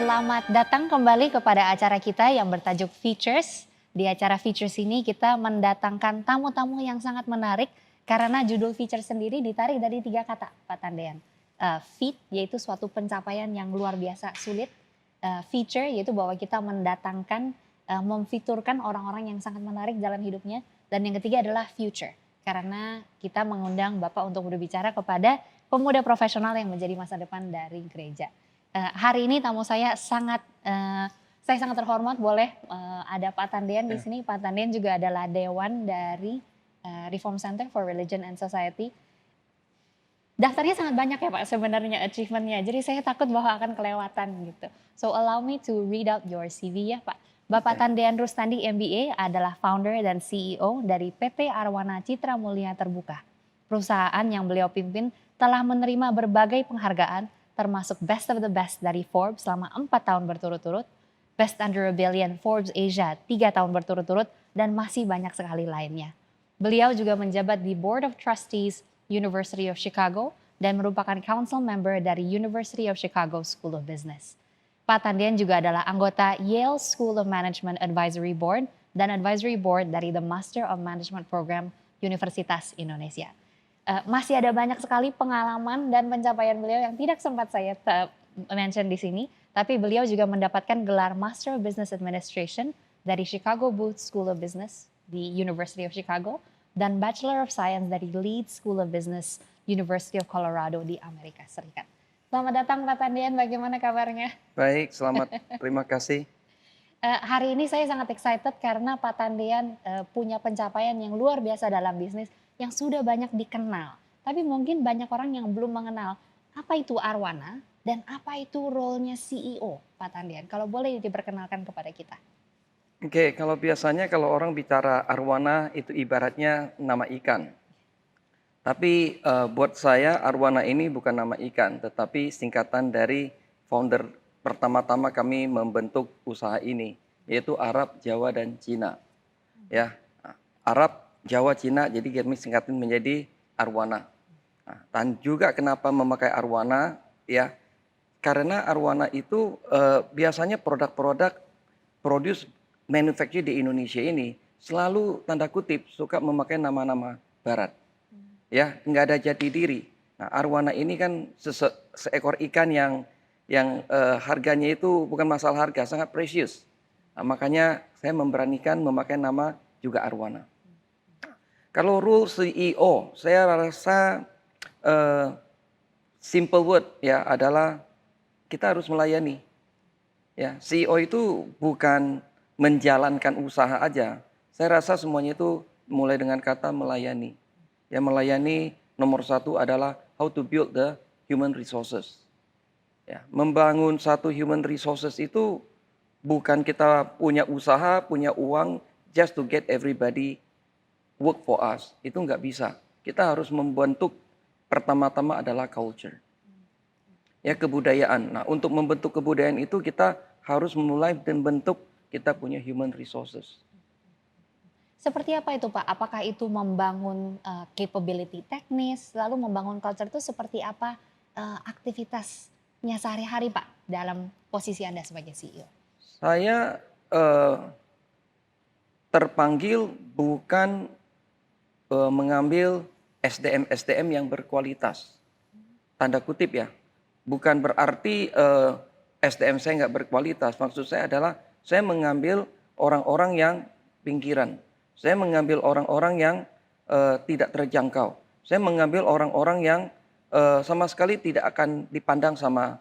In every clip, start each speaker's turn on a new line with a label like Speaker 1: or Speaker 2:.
Speaker 1: Selamat datang kembali kepada acara kita yang bertajuk Features. Di acara Features ini kita mendatangkan tamu-tamu yang sangat menarik karena judul Features sendiri ditarik dari 3 kata, Pak Tandean. Feat yaitu suatu pencapaian yang luar biasa sulit. Feature yaitu bahwa kita mendatangkan, memfiturkan orang-orang yang sangat menarik dalam hidupnya. Dan yang ketiga adalah future. Karena kita mengundang Bapak untuk berbicara kepada pemuda profesional yang menjadi masa depan dari gereja. Hari ini tamu saya sangat terhormat boleh ada Pak Tandean di sini. Pak Tandean juga adalah dewan dari Reform Center for Religion and Society. Daftarnya sangat banyak ya Pak sebenarnya achievementnya. Jadi saya takut bahwa akan kelewatan gitu. So allow me to read out your CV ya Pak. Bapak Tandean Rustandi MBA adalah founder dan CEO dari PT Arwana Citra Mulia Terbuka. Perusahaan yang beliau pimpin telah menerima berbagai penghargaan termasuk Best of the Best dari Forbes selama 4 tahun berturut-turut, Best Under a Billion Forbes Asia 3 tahun berturut-turut, dan masih banyak sekali lainnya. Beliau juga menjabat di Board of Trustees University of Chicago dan merupakan council member dari University of Chicago School of Business. Pak Tandean juga adalah anggota Yale School of Management Advisory Board dan Advisory Board dari The Master of Management Program Universitas Indonesia. Masih ada banyak sekali pengalaman dan pencapaian beliau yang tidak sempat saya mention di sini, tapi beliau juga mendapatkan gelar Master of Business Administration dari Chicago Booth School of Business di University of Chicago dan Bachelor of Science dari Leeds School of Business University of Colorado di Amerika Serikat. Selamat datang Pak Tandean, bagaimana kabarnya?
Speaker 2: Baik, selamat. Terima kasih.
Speaker 1: Hari ini saya sangat excited karena Pak Tandean punya pencapaian yang luar biasa dalam bisnis yang sudah banyak dikenal. Tapi mungkin banyak orang yang belum mengenal apa itu Arwana dan apa itu role-nya CEO Pak Tandean. Kalau boleh diperkenalkan kepada kita.
Speaker 2: Oke, kalau biasanya kalau orang bicara arwana itu ibaratnya nama ikan. Tapi buat saya arwana ini bukan nama ikan, tetapi singkatan dari founder pertama-tama kami membentuk usaha ini, yaitu Arab, Jawa, dan Cina. Ya, Arab, Jawa, Cina, jadi kami singkatin menjadi arwana. Dan juga kenapa memakai arwana, ya, karena arwana itu biasanya produk-produk produce manufacture di Indonesia ini selalu tanda kutip suka memakai nama-nama barat. Ya, nggak ada jati diri. Nah, arwana ini kan seekor ikan yang harganya itu bukan masalah harga, sangat precious. Nah, makanya saya memberanikan memakai nama juga arwana. Kalau rule CEO, saya rasa simple word ya adalah kita harus melayani. Ya, CEO itu bukan menjalankan usaha aja. Saya rasa semuanya itu mulai dengan kata melayani. Ya, melayani nomor 1 adalah how to build the human resources. Ya, membangun satu human resources itu bukan kita punya usaha, punya uang just to get everybody work for us. Itu nggak bisa. Kita harus membentuk pertama-tama adalah culture. Ya, kebudayaan. Nah, untuk membentuk kebudayaan itu kita harus memulai dan bentuk kita punya human resources.
Speaker 1: Seperti apa itu Pak? Apakah itu membangun capability teknis, lalu membangun culture itu seperti apa aktivitasnya sehari-hari Pak dalam posisi Anda sebagai CEO?
Speaker 2: Saya terpanggil bukan mengambil SDM-SDM yang berkualitas. Tanda kutip ya. Bukan berarti SDM saya nggak berkualitas. Maksud saya adalah saya mengambil orang-orang yang pinggiran. Saya mengambil orang-orang yang tidak terjangkau. Saya mengambil orang-orang yang sama sekali tidak akan dipandang sama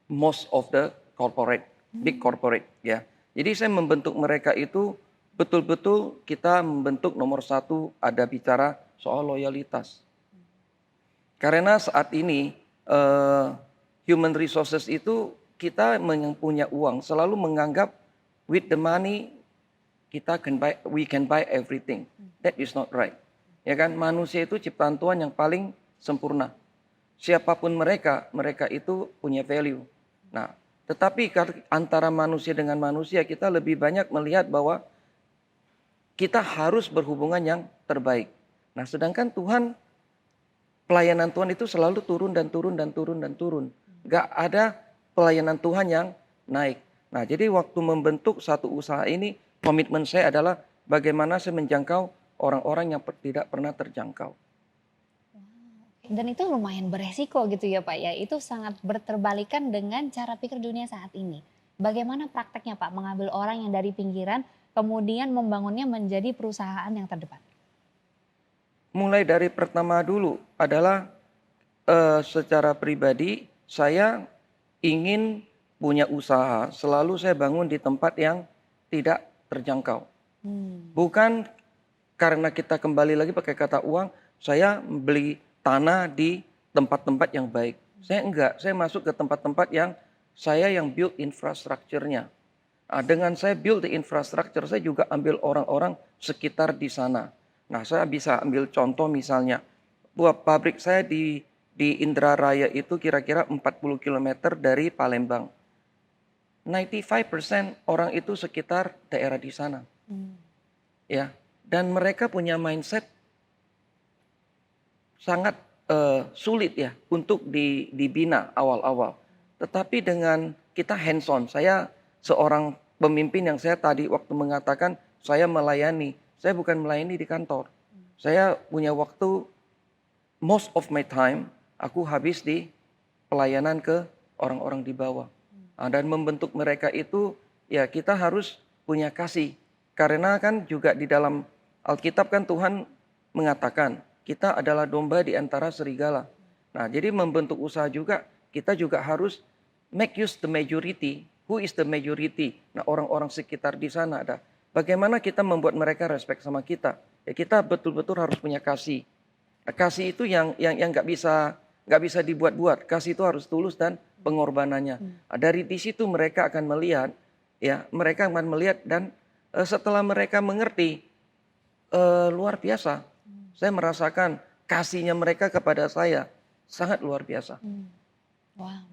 Speaker 2: most of the corporate, big corporate ya. Jadi saya membentuk mereka itu betul-betul kita membentuk nomor 1 ada bicara soal loyalitas. Karena saat ini human resources itu kita yang punya uang selalu menganggap with the money we can buy everything. That is not right. Ya kan, manusia itu ciptaan Tuhan yang paling sempurna. Siapapun mereka itu punya value. Nah, tetapi antara manusia dengan manusia kita lebih banyak melihat bahwa kita harus berhubungan yang terbaik. Nah, sedangkan pelayanan Tuhan itu selalu turun dan turun dan turun dan turun. Gak ada pelayanan Tuhan yang naik. Nah, jadi waktu membentuk satu usaha ini, komitmen saya adalah bagaimana saya menjangkau orang-orang yang tidak pernah terjangkau.
Speaker 1: Dan itu lumayan beresiko gitu ya Pak ya, itu sangat berterbalikan dengan cara pikir dunia saat ini. Bagaimana prakteknya Pak mengambil orang yang dari pinggiran kemudian membangunnya menjadi perusahaan yang terdepan?
Speaker 2: Mulai dari pertama dulu adalah secara pribadi saya ingin punya usaha, selalu saya bangun di tempat yang tidak terjangkau.
Speaker 1: Hmm.
Speaker 2: Bukan karena kita kembali lagi pakai kata uang, saya beli tanah di tempat-tempat yang baik. Saya enggak, saya masuk ke tempat-tempat yang saya yang build infrastrukturnya. Nah, dengan saya build the infrastructure, saya juga ambil orang-orang sekitar di sana. Nah, saya bisa ambil contoh misalnya, buat pabrik saya di Indraraya itu kira-kira 40 kilometer dari Palembang. 95% orang itu sekitar daerah di sana.
Speaker 1: Hmm.
Speaker 2: Ya, dan mereka punya mindset sangat sulit ya untuk dibina awal-awal. Tetapi dengan kita hands on, saya seorang pemimpin yang saya tadi waktu mengatakan saya melayani, saya bukan melayani di kantor. Saya punya waktu, most of my time aku habis di pelayanan ke orang-orang di bawah. Dan membentuk mereka itu ya kita harus punya kasih. Karena kan juga di dalam Alkitab kan Tuhan mengatakan kita adalah domba di antara serigala. Nah, jadi membentuk usaha juga kita juga harus make use the majority. Who is the majority? Nah, orang-orang sekitar di sana ada. Bagaimana kita membuat mereka respect sama kita? Ya kita betul-betul harus punya kasih. Nah, kasih itu yang nggak bisa dibuat-buat. Kasih itu harus tulus dan pengorbanannya. Nah, dari di situ mereka akan melihat, ya mereka akan melihat dan setelah mereka mengerti, luar biasa. Saya merasakan kasihnya mereka kepada saya sangat luar biasa.
Speaker 1: Wow, wow.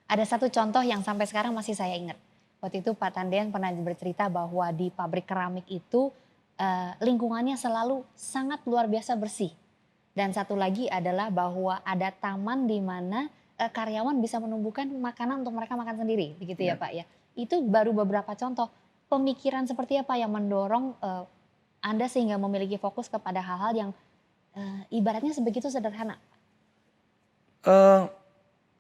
Speaker 1: Ada satu contoh yang sampai sekarang masih saya ingat. Waktu itu Pak Tandian pernah bercerita bahwa di pabrik keramik itu lingkungannya selalu sangat luar biasa bersih. Dan satu lagi adalah bahwa ada taman di mana karyawan bisa menumbuhkan makanan untuk mereka makan sendiri, begitu ya
Speaker 2: Ya.
Speaker 1: Pak ya. Itu baru beberapa contoh. Pemikiran seperti apa yang mendorong Anda sehingga memiliki fokus kepada hal-hal yang ibaratnya sebegitu sederhana?
Speaker 2: Eh,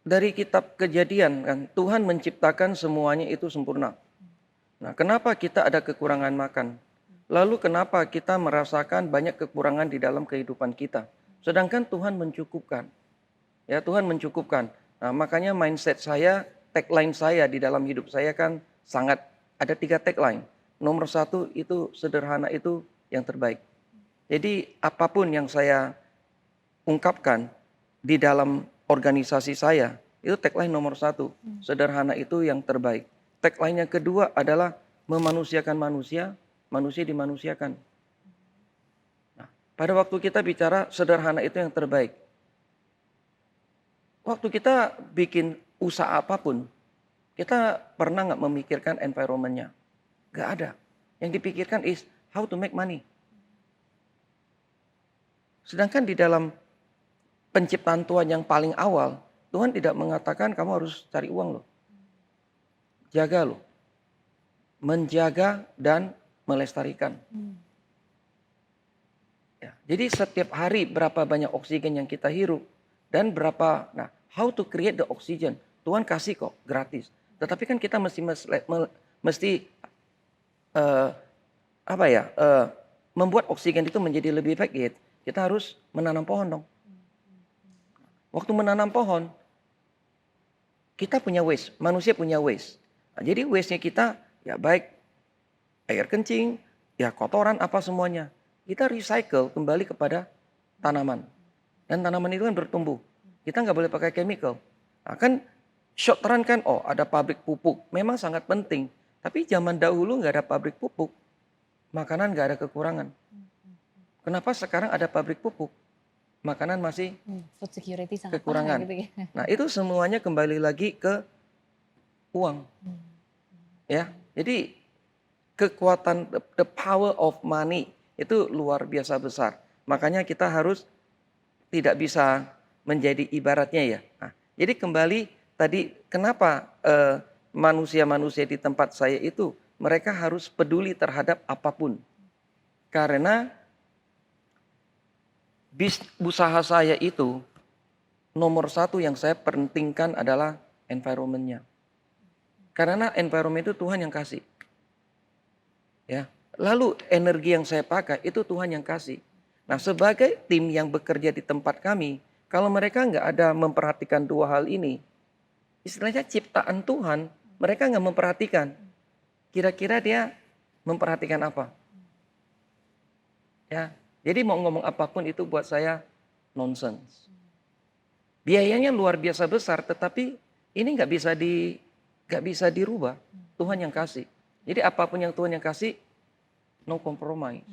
Speaker 2: dari kitab Kejadian kan Tuhan menciptakan semuanya itu sempurna. Nah, kenapa kita ada kekurangan makan? Lalu kenapa kita merasakan banyak kekurangan di dalam kehidupan kita? Sedangkan Tuhan mencukupkan. Ya, Tuhan mencukupkan. Nah, makanya mindset saya, tagline saya di dalam hidup saya kan sangat ada 3 tagline. Nomor 1 itu sederhana itu yang terbaik. Jadi apapun yang saya ungkapkan di dalam organisasi saya, itu tagline nomor 1, sederhana itu yang terbaik. Tagline yang kedua adalah memanusiakan manusia, manusia dimanusiakan. Nah, pada waktu kita bicara sederhana itu yang terbaik. Waktu kita bikin usaha apapun, kita pernah nggak memikirkan environment-nya? Nggak ada. Yang dipikirkan is how to make money. Sedangkan di dalam penciptaan Tuhan yang paling awal, Tuhan tidak mengatakan kamu harus cari uang loh. Jaga loh. Menjaga dan melestarikan. Ya, jadi setiap hari berapa banyak oksigen yang kita hirup dan berapa, nah how to create the oxygen. Tuhan kasih kok gratis. Tetapi kan kita mesti membuat oksigen itu menjadi lebih baik. Ya, kita harus menanam pohon dong. Waktu menanam pohon, kita punya waste, manusia punya waste. Nah, jadi waste-nya kita ya baik air kencing, ya kotoran apa semuanya. Kita recycle kembali kepada tanaman. Dan tanaman itu kan bertumbuh. Kita nggak boleh pakai chemical. Nah, kan short run kan, oh ada pabrik pupuk. Memang sangat penting. Tapi zaman dahulu nggak ada pabrik pupuk. Makanan nggak ada kekurangan. Kenapa sekarang ada pabrik pupuk? Makanan masih
Speaker 1: Food security sangat
Speaker 2: kekurangan.
Speaker 1: parah gitu ya.
Speaker 2: Nah, itu semuanya kembali lagi ke uang. Ya, jadi kekuatan the power of money itu luar biasa besar. Makanya kita harus tidak bisa menjadi ibaratnya ya. Nah, jadi kembali tadi kenapa manusia-manusia di tempat saya itu, mereka harus peduli terhadap apapun. Karena usaha saya itu, nomor satu yang saya pentingkan adalah environment-nya. Karena environment itu Tuhan yang kasih. Ya. Lalu energi yang saya pakai itu Tuhan yang kasih. Nah, sebagai tim yang bekerja di tempat kami, kalau mereka nggak ada memperhatikan dua hal ini, istilahnya ciptaan Tuhan, mereka nggak memperhatikan. Kira-kira dia memperhatikan apa? Ya, jadi mau ngomong apapun itu buat saya nonsense. Biayanya luar biasa besar, tetapi ini nggak bisa dirubah. Tuhan yang kasih. Jadi apapun yang Tuhan yang kasih, no compromise.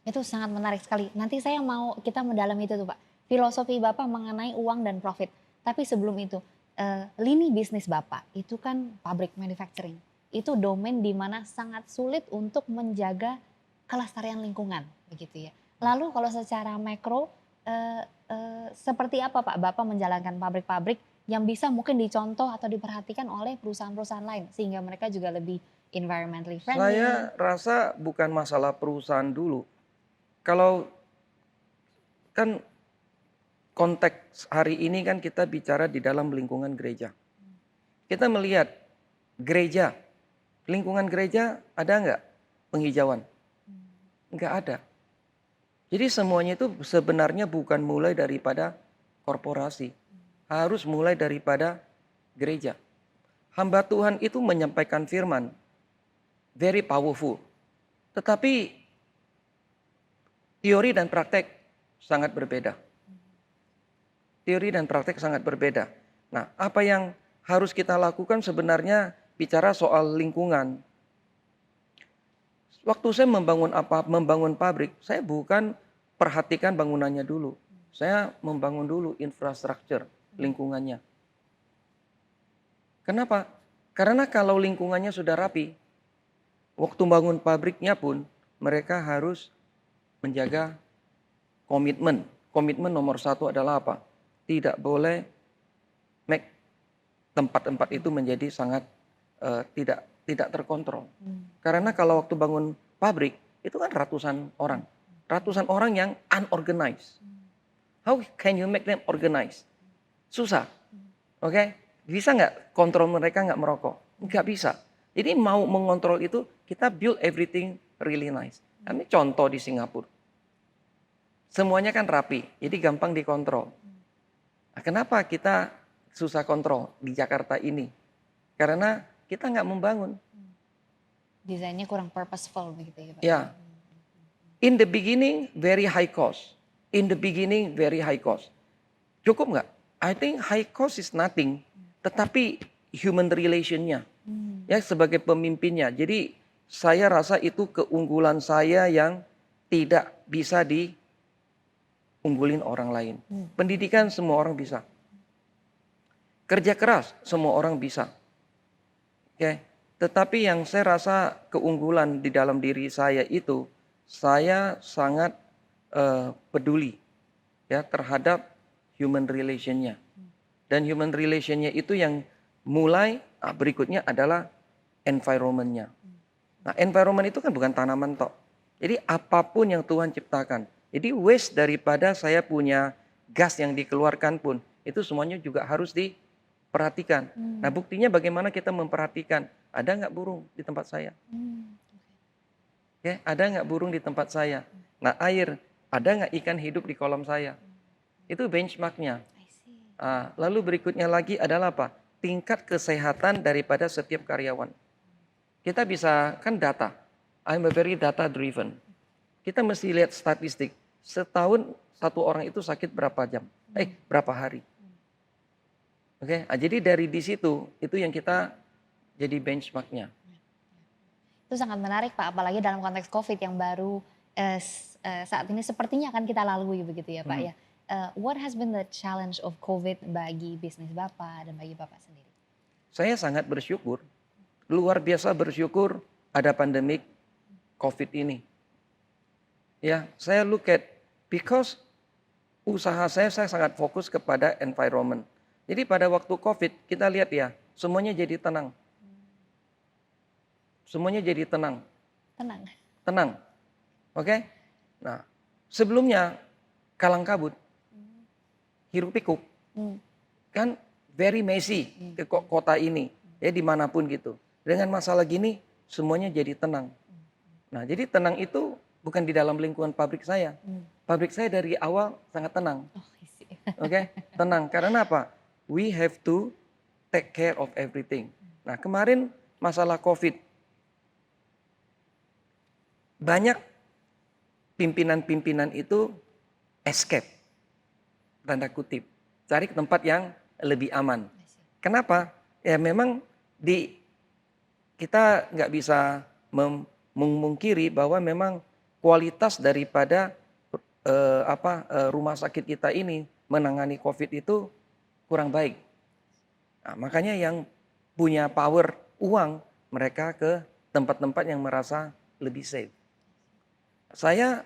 Speaker 1: Itu sangat menarik sekali. Nanti saya mau kita mendalami itu tuh Pak. Filosofi Bapak mengenai uang dan profit. Tapi sebelum itu, lini bisnis Bapak itu kan pabrik manufacturing. Itu domain di mana sangat sulit untuk menjaga kelestarian lingkungan, begitu ya. Lalu kalau secara makro, seperti apa Pak Bapak menjalankan pabrik-pabrik yang bisa mungkin dicontoh atau diperhatikan oleh perusahaan-perusahaan lain sehingga mereka juga lebih environmentally friendly?
Speaker 2: Saya rasa bukan masalah perusahaan dulu. Kalau kan konteks hari ini kan kita bicara di dalam lingkungan gereja. Kita melihat gereja, lingkungan gereja ada nggak penghijauan? Nggak ada. Jadi semuanya itu sebenarnya bukan mulai daripada korporasi. Harus mulai daripada gereja. Hamba Tuhan itu menyampaikan firman. Very powerful. Tetapi teori dan praktek sangat berbeda. Teori dan praktek sangat berbeda. Nah, apa yang harus kita lakukan sebenarnya bicara soal lingkungan. Waktu saya membangun pabrik, saya bukan perhatikan bangunannya dulu. Saya membangun dulu infrastruktur lingkungannya. Kenapa? Karena kalau lingkungannya sudah rapi, waktu bangun pabriknya pun mereka harus menjaga komitmen. Komitmen nomor satu adalah apa? Tidak boleh make tempat-tempat itu menjadi sangat tidak terkontrol. Karena kalau waktu bangun pabrik itu kan ratusan orang yang unorganized. How can you make them organized? Susah, oke? Bisa nggak kontrol mereka nggak merokok? Nggak bisa. Jadi mau mengontrol itu kita build everything really nice. Ini contoh di Singapura. Semuanya kan rapi, jadi gampang dikontrol. Nah, kenapa kita susah kontrol di Jakarta ini? Karena kita nggak membangun.
Speaker 1: Desainnya kurang purposeful begitu ya Pak?
Speaker 2: Ya, in the beginning very high cost. In the beginning very high cost. Cukup nggak? I think high cost is nothing, tetapi human relationnya, ya sebagai pemimpinnya. Jadi saya rasa itu keunggulan saya yang tidak bisa diunggulin orang lain. Pendidikan semua orang bisa. Kerja keras semua orang bisa. Oke. Tetapi yang saya rasa keunggulan di dalam diri saya itu, saya sangat peduli ya terhadap human relationnya. Dan human relationnya itu yang mulai berikutnya adalah environmentnya. Nah, environment itu kan bukan tanaman tok. Jadi apapun yang Tuhan ciptakan. Jadi waste daripada saya punya gas yang dikeluarkan pun itu semuanya juga harus diperhatikan. Nah, buktinya bagaimana kita memperhatikan? Ada nggak burung di tempat saya? Ya, ada nggak burung di tempat saya? Nah, air, ada nggak ikan hidup di kolam saya? Itu benchmarknya. Lalu berikutnya lagi adalah apa? Tingkat kesehatan daripada setiap karyawan. Kita bisa kan data. I'm a very data driven. Kita mesti lihat statistik. Setahun satu orang itu sakit berapa jam? Berapa hari? Oke, jadi dari di situ itu yang kita jadi benchmarknya.
Speaker 1: Itu sangat menarik Pak, apalagi dalam konteks COVID yang baru saat ini sepertinya akan kita lalui begitu ya Pak ya. What has been the challenge of COVID bagi bisnis Bapak dan bagi Bapak sendiri?
Speaker 2: Saya sangat bersyukur, luar biasa bersyukur ada pandemik COVID ini. Ya, saya look at because usaha saya sangat fokus kepada environment. Jadi pada waktu COVID kita lihat ya, semuanya jadi tenang. semuanya jadi tenang.
Speaker 1: Tenang.
Speaker 2: Tenang. Oke? Nah, sebelumnya kalang kabut, hiruk pikuk,
Speaker 1: Hmm.
Speaker 2: kan very messy ke kota ini. Ya dimanapun gitu. Dengan masalah gini, semuanya jadi tenang. Nah, jadi tenang itu bukan di dalam lingkungan pabrik saya. Pabrik saya dari awal sangat tenang.
Speaker 1: Oh, I see.
Speaker 2: Oke, tenang. Karena apa? We have to take care of everything. Nah, kemarin masalah COVID, banyak pimpinan-pimpinan itu escape, tanda kutip, cari ke tempat yang lebih aman.
Speaker 1: I see.
Speaker 2: Kenapa? Ya memang kita nggak bisa memungkiri bahwa memang kualitas daripada rumah sakit kita ini menangani COVID itu kurang baik. Nah, makanya yang punya power uang mereka ke tempat-tempat yang merasa lebih safe. Saya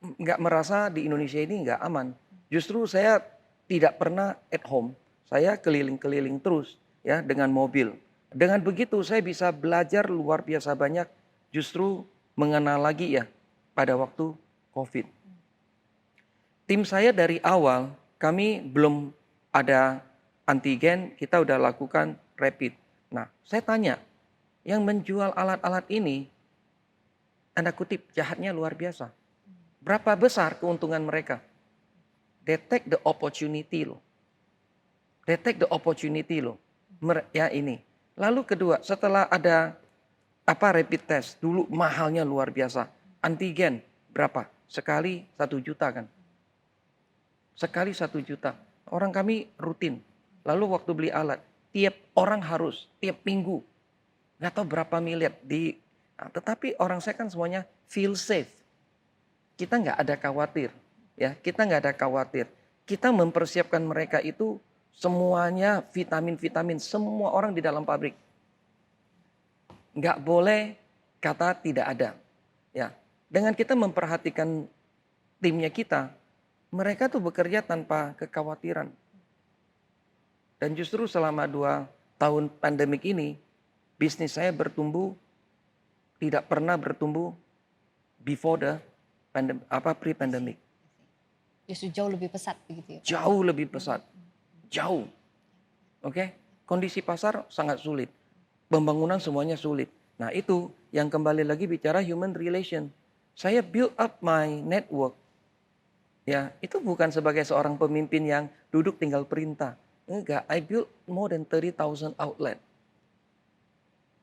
Speaker 2: nggak merasa di Indonesia ini nggak aman. Justru saya tidak pernah at home. Saya keliling-keliling terus ya dengan mobil. Dengan begitu saya bisa belajar luar biasa banyak justru mengenal lagi ya pada waktu COVID. Tim saya dari awal kami belum ada antigen, kita udah lakukan rapid. Nah, saya tanya, yang menjual alat-alat ini tanda kutip jahatnya luar biasa. Berapa besar keuntungan mereka? They take the opportunity loh. They take the opportunity loh. Ya ini. Lalu kedua, setelah ada rapid test, dulu mahalnya luar biasa. Antigen berapa? Sekali 1 juta kan? Sekali 1 juta. Orang kami rutin. Lalu waktu beli alat, tiap orang harus, tiap minggu. Nggak tahu berapa miliar. Tetapi orang saya kan semuanya feel safe. Kita nggak ada khawatir. Ya, kita nggak ada khawatir. Kita mempersiapkan mereka itu semuanya vitamin-vitamin. Semua orang di dalam pabrik. Nggak boleh kata tidak ada. Ya, dengan kita memperhatikan timnya kita, mereka tuh bekerja tanpa kekhawatiran. Dan justru selama 2 tahun pandemik ini, bisnis saya bertumbuh tidak pernah bertumbuh before the pre-pandemic.
Speaker 1: Justru jauh lebih pesat begitu ya, Pak?
Speaker 2: Jauh lebih pesat. Jauh. Oke? Kondisi pasar sangat sulit. Pembangunan semuanya sulit. Nah, itu yang kembali lagi bicara human relation. Saya build up my network. Ya, itu bukan sebagai seorang pemimpin yang duduk tinggal perintah. Enggak, I built more than 30,000 outlet.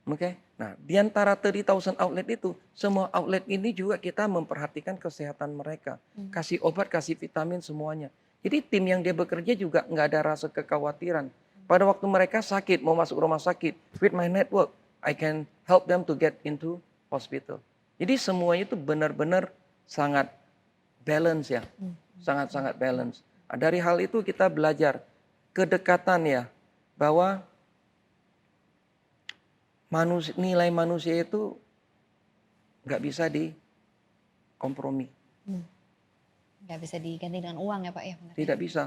Speaker 2: Oke. Nah, di antara 30,000 outlet itu, semua outlet ini juga kita memperhatikan kesehatan mereka. Kasih obat, kasih vitamin semuanya. Jadi tim yang dia bekerja juga nggak ada rasa kekhawatiran. Pada waktu mereka sakit, mau masuk rumah sakit, with my network, I can help them to get into hospital. Jadi semuanya itu benar-benar sangat balance ya. Sangat-sangat balance. Nah, dari hal itu kita belajar kedekatan ya, bahwa nilai manusia itu nggak bisa dikompromi.
Speaker 1: Nggak bisa diganti dengan uang ya Pak ya? Benar ya?
Speaker 2: Tidak bisa.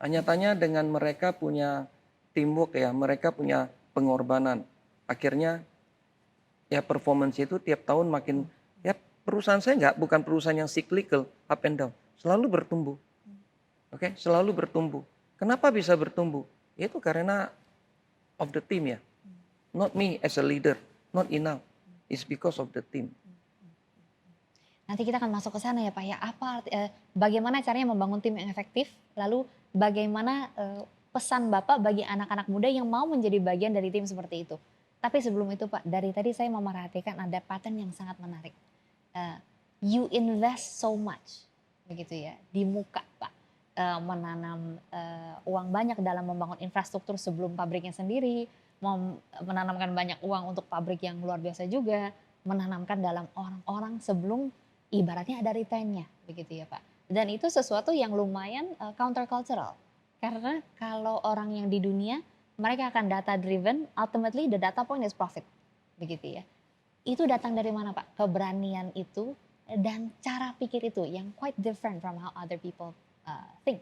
Speaker 2: Nyatanya dengan mereka punya teamwork ya, mereka punya pengorbanan. Akhirnya ya performance itu tiap tahun makin, ya perusahaan saya bukan perusahaan yang cyclical, up and down. Selalu bertumbuh. Oke, selalu bertumbuh. Kenapa bisa bertumbuh? Itu karena of the team ya. Not me as a leader, not enough. It's because of the team.
Speaker 1: Nanti kita akan masuk ke sana ya Pak ya. Bagaimana caranya membangun tim yang efektif? Lalu bagaimana pesan Bapak bagi anak-anak muda yang mau menjadi bagian dari tim seperti itu? Tapi sebelum itu Pak, dari tadi saya memerhatikan ada pattern yang sangat menarik. You invest so much, begitu ya, di muka Pak. Menanam uang banyak dalam membangun infrastruktur sebelum pabriknya sendiri, menanamkan banyak uang untuk pabrik yang luar biasa juga, menanamkan dalam orang-orang sebelum ibaratnya ada retainya, begitu ya Pak. Dan itu sesuatu yang lumayan countercultural. Karena kalau orang yang di dunia, mereka akan data driven, ultimately the data point is profit, begitu ya. Itu datang dari mana Pak? Keberanian itu dan cara pikir itu yang quite different from how other people think.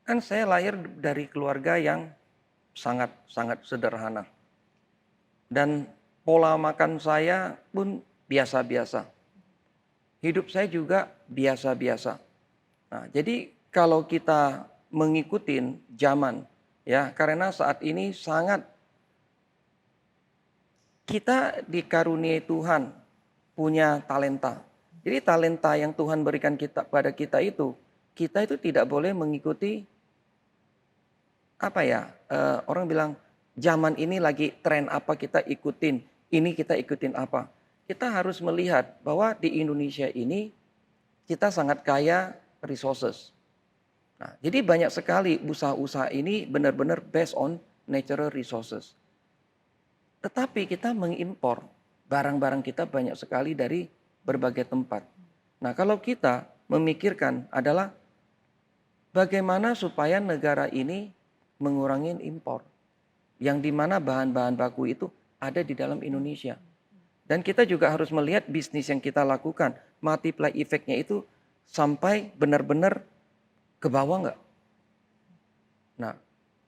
Speaker 2: Kan saya lahir dari keluarga yang sangat-sangat sederhana. Dan Pola makan saya pun biasa-biasa. Hidup saya juga biasa-biasa. Nah, jadi kalau kita mengikuti zaman, ya, karena saat ini sangat kita dikaruniai Tuhan punya talenta. Jadi talenta yang Tuhan berikan kita pada kita itu tidak boleh mengikuti apa ya? Orang bilang zaman ini lagi tren apa kita ikutin, ini kita ikutin apa. Kita harus melihat bahwa di Indonesia ini kita sangat kaya resources. Nah, jadi banyak sekali usaha-usaha ini benar-benar based on natural resources. Tetapi kita mengimpor barang-barang kita banyak sekali dari berbagai tempat. Nah, kalau kita memikirkan adalah bagaimana supaya negara ini mengurangi impor. Yang dimana bahan-bahan baku itu ada di dalam Indonesia. Dan kita juga harus melihat bisnis yang kita lakukan. Multiply effect-nya itu sampai benar-benar ke bawah nggak? Nah,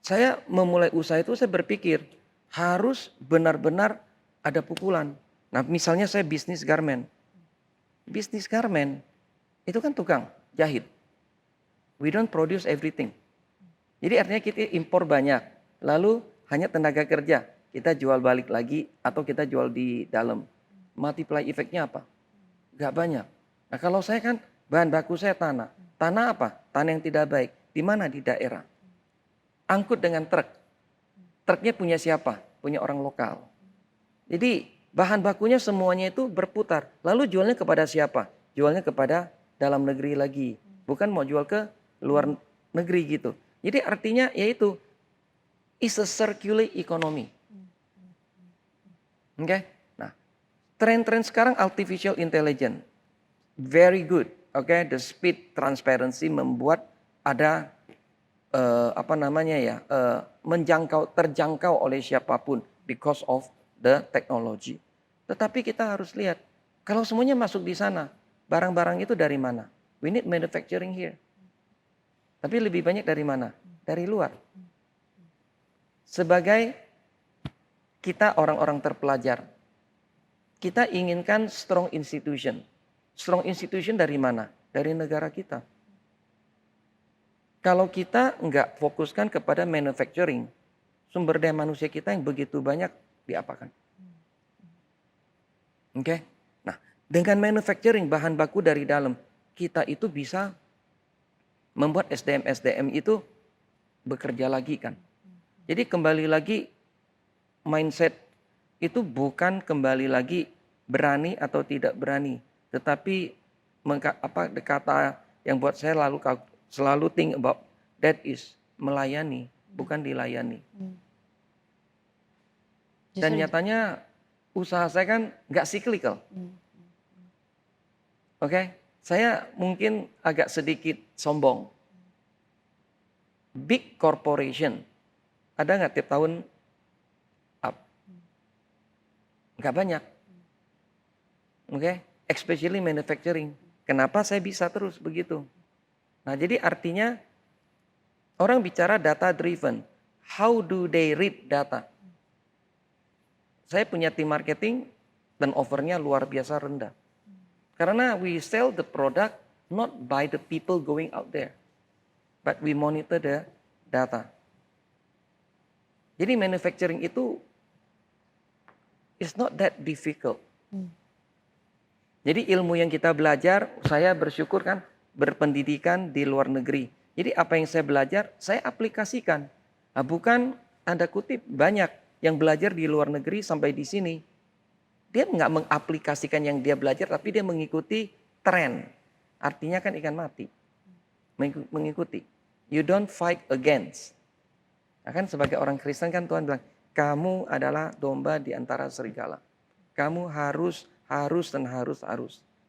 Speaker 2: saya memulai usaha itu saya berpikir harus benar-benar ada pukulan. Nah, misalnya saya bisnis garment. Bisnis garment itu kan tukang jahit. We don't produce everything. Jadi artinya kita impor banyak. Lalu hanya tenaga kerja. Kita jual balik lagi atau kita jual di dalam. Multiply effect-nya apa? Gak banyak. Nah, kalau saya kan bahan baku saya tanah. Tanah apa? Tanah yang tidak baik. Di mana? Di daerah. Angkut dengan truk. Truknya punya siapa? Punya orang lokal. Jadi bahan bakunya semuanya itu berputar. Lalu jualnya kepada siapa? Jualnya kepada dalam negeri lagi. Bukan mau jual ke luar negeri gitu. Jadi artinya yaitu is a circular economy. Oke? Nah, tren-tren sekarang artificial intelligence. Very good. Oke, the speed transparency membuat ada terjangkau oleh siapapun because of the technology. Tetapi kita harus lihat kalau semuanya masuk di sana, barang-barang itu dari mana? We need manufacturing here. Tapi lebih banyak dari mana? Dari luar. Sebagai kita orang-orang terpelajar, kita inginkan strong institution. Strong institution dari mana? Dari negara kita. Kalau kita nggak fokuskan kepada manufacturing, sumber daya manusia kita yang begitu banyak diapakan? Oke? Nah, dengan manufacturing bahan baku dari dalam, kita itu bisa membuat SDM-SDM itu bekerja lagi kan. Jadi kembali lagi mindset itu bukan kembali lagi berani atau tidak berani, tetapi kata yang buat saya selalu think about that is melayani, bukan dilayani. Dan nyatanya usaha saya kan nggak cyclical. Oke, saya mungkin agak sedikit sombong. Big corporation, ada nggak tiap tahun up? Nggak banyak. Oke, especially manufacturing. Kenapa saya bisa terus begitu? Nah, jadi artinya orang bicara data driven. How do they read data? Saya punya tim marketing dan offernya luar biasa rendah. Karena we sell the product not by the people going out there. But we monitor the data. Jadi manufacturing itu is not that difficult. Jadi ilmu yang kita belajar, saya bersyukur kan berpendidikan di luar negeri. Jadi apa yang saya belajar, saya aplikasikan. Nah, bukan tanda kutip banyak yang belajar di luar negeri sampai di sini. Dia nggak mengaplikasikan yang dia belajar, tapi dia mengikuti tren. Artinya kan ikan mati. Mengikuti. You don't fight against. Nah, kan sebagai orang Kristen kan Tuhan bilang, kamu adalah domba di antara serigala. Kamu harus.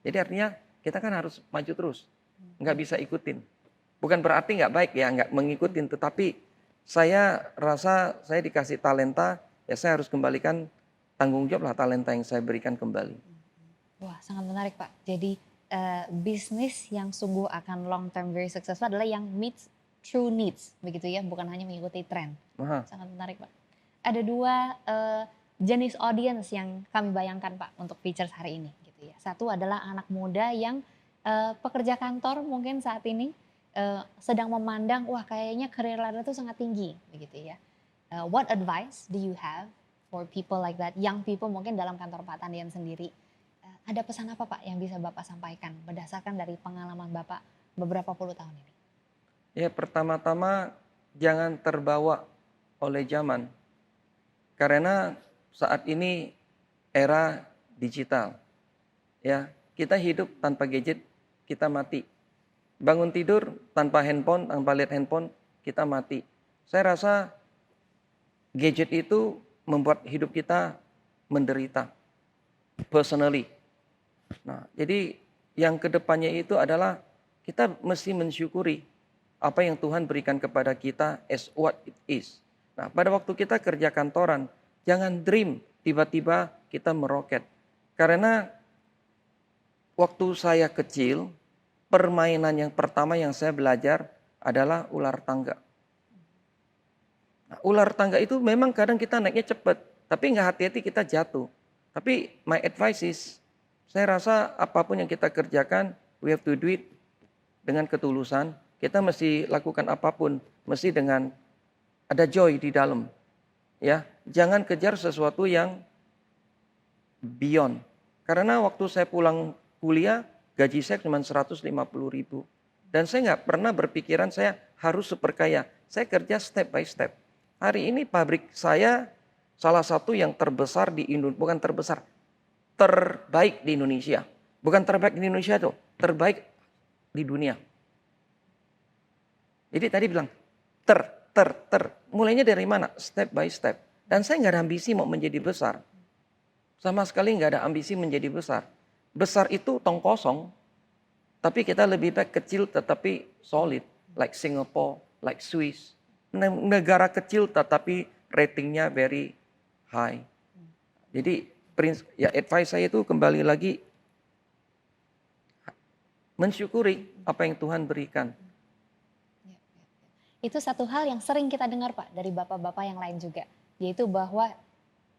Speaker 2: Jadi artinya kita kan harus maju terus. Nggak bisa ikutin. Bukan berarti nggak baik ya, nggak mengikutin. Tetapi saya rasa saya dikasih talenta, ya saya harus kembalikan tanggung jawab lah talenta yang saya berikan kembali.
Speaker 1: Wah, sangat menarik Pak. Jadi bisnis yang sungguh akan long term very successful adalah yang meets true needs, begitu ya, bukan hanya mengikuti tren. Sangat menarik Pak. Ada dua jenis audience yang kami bayangkan Pak untuk features hari ini gitu ya. Satu adalah anak muda yang pekerja kantor mungkin saat ini sedang memandang wah kayaknya career ladder itu sangat tinggi begitu ya. What advice do you have for people like that, young people mungkin dalam kantor Pak Tandian sendiri? Ada pesan apa Pak yang bisa Bapak sampaikan berdasarkan dari pengalaman Bapak beberapa puluh tahun ini?
Speaker 2: Ya, pertama-tama jangan terbawa oleh zaman. Karena saat ini era digital. Ya, kita hidup tanpa gadget, kita mati. Bangun tidur tanpa handphone, tanpa lihat handphone, kita mati. Saya rasa gadget itu membuat hidup kita menderita. Personally. Nah, jadi yang kedepannya itu adalah kita mesti mensyukuri apa yang Tuhan berikan kepada kita as what it is. Nah, pada waktu kita kerja kantoran, jangan dream tiba-tiba kita meroket. Karena waktu saya kecil, permainan yang pertama yang saya belajar adalah ular tangga. Nah, ular tangga itu memang kadang kita naiknya cepat, tapi nggak hati-hati kita jatuh. Tapi my advice is, saya rasa apapun yang kita kerjakan, we have to do it dengan ketulusan. Kita mesti lakukan apapun, mesti dengan ada joy di dalam. Ya, jangan kejar sesuatu yang beyond. Karena waktu saya pulang kuliah, gaji saya cuma 150.000. Dan saya nggak pernah berpikiran saya harus super kaya. Saya kerja step by step. Hari ini pabrik saya salah satu yang terbesar di Indonesia, bukan terbesar, terbaik di Indonesia. Bukan terbaik di Indonesia tuh, terbaik di dunia. Jadi tadi bilang mulainya dari mana? Step by step. Dan saya nggak ada ambisi mau menjadi besar. Sama sekali nggak ada ambisi menjadi besar. Besar itu tong kosong, tapi kita lebih baik kecil tetapi solid. Like Singapore, like Swiss. Negara kecil tetapi ratingnya very high. Jadi ya advice saya itu kembali lagi mensyukuri apa yang Tuhan berikan.
Speaker 1: Itu satu hal yang sering kita dengar Pak dari bapak-bapak yang lain juga, yaitu bahwa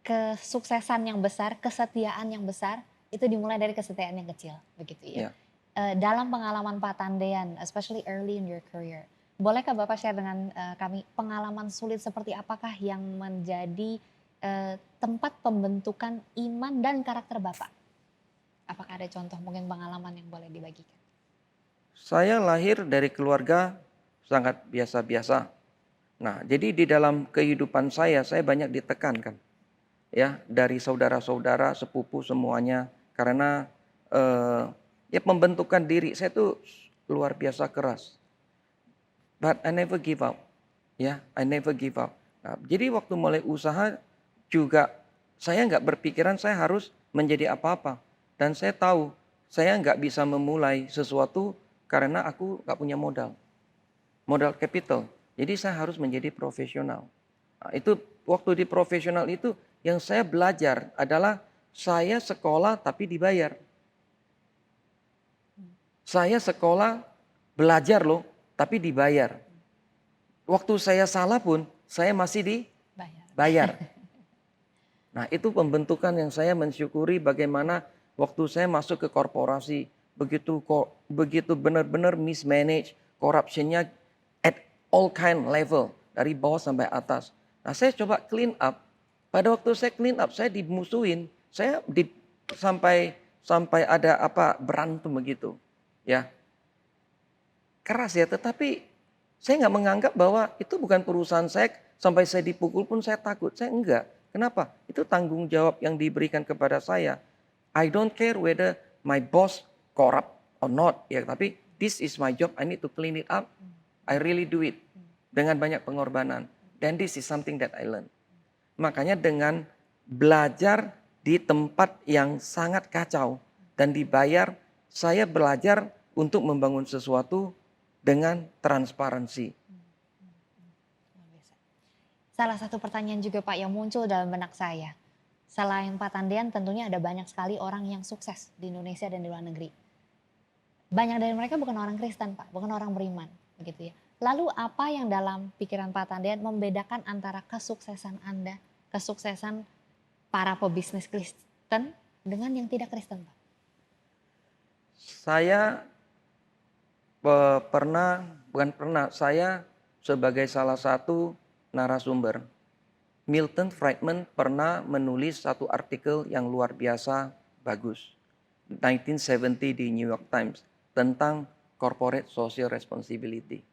Speaker 1: kesuksesan yang besar, kesetiaan yang besar itu dimulai dari kesetiaan yang kecil, begitu ya.
Speaker 2: Ya.
Speaker 1: Dalam pengalaman Pak Tandean, especially early in your career, bolehkah Bapak share dengan kami pengalaman sulit seperti apakah yang menjadi tempat pembentukan iman dan karakter Bapak? Apakah ada contoh mungkin pengalaman yang boleh dibagikan?
Speaker 2: Saya lahir dari keluarga sangat biasa-biasa. Nah, jadi di dalam kehidupan saya banyak ditekankan. Ya, dari saudara-saudara, sepupu semuanya. Karena ya pembentukan diri saya itu luar biasa keras. But I never give up. Ya, I never give up. Nah, jadi waktu mulai usaha juga saya nggak berpikiran saya harus menjadi apa-apa. Dan saya tahu saya nggak bisa memulai sesuatu karena aku nggak punya modal. Modal capital. Jadi saya harus menjadi profesional. Nah, itu waktu di profesional itu yang saya belajar adalah saya sekolah tapi dibayar. Saya sekolah belajar loh tapi dibayar. Waktu saya salah pun saya masih dibayar. Nah, itu pembentukan yang saya mensyukuri bagaimana waktu saya masuk ke korporasi begitu benar-benar mismanage, corruptionnya at all kind level dari bawah sampai atas. Nah, saya coba clean up. Pada waktu saya clean up, saya dimusuhin, sampai ada berantem begitu, ya keras ya. Tetapi saya nggak menganggap bahwa itu bukan perusahaan saya. Sampai saya dipukul pun saya takut. Saya enggak. Kenapa? Itu tanggung jawab yang diberikan kepada saya. I don't care whether my boss corrupt or not, ya. Tapi this is my job. I need to clean it up. I really do it dengan banyak pengorbanan. Dan this is something that I learned. Makanya dengan belajar di tempat yang sangat kacau dan dibayar, saya belajar untuk membangun sesuatu dengan transparansi.
Speaker 1: Salah satu pertanyaan juga Pak yang muncul dalam benak saya. Selain Pak Tandean tentunya ada banyak sekali orang yang sukses di Indonesia dan di luar negeri. Banyak dari mereka bukan orang Kristen Pak, bukan orang beriman, begitu ya. Lalu apa yang dalam pikiran Pak Tandean membedakan antara kesuksesan Anda, kesuksesan para pebisnis Kristen dengan yang tidak Kristen, Pak?
Speaker 2: Saya bukan pernah, saya sebagai salah satu narasumber, Milton Friedman pernah menulis satu artikel yang luar biasa bagus, 1970 di New York Times, tentang corporate social responsibility.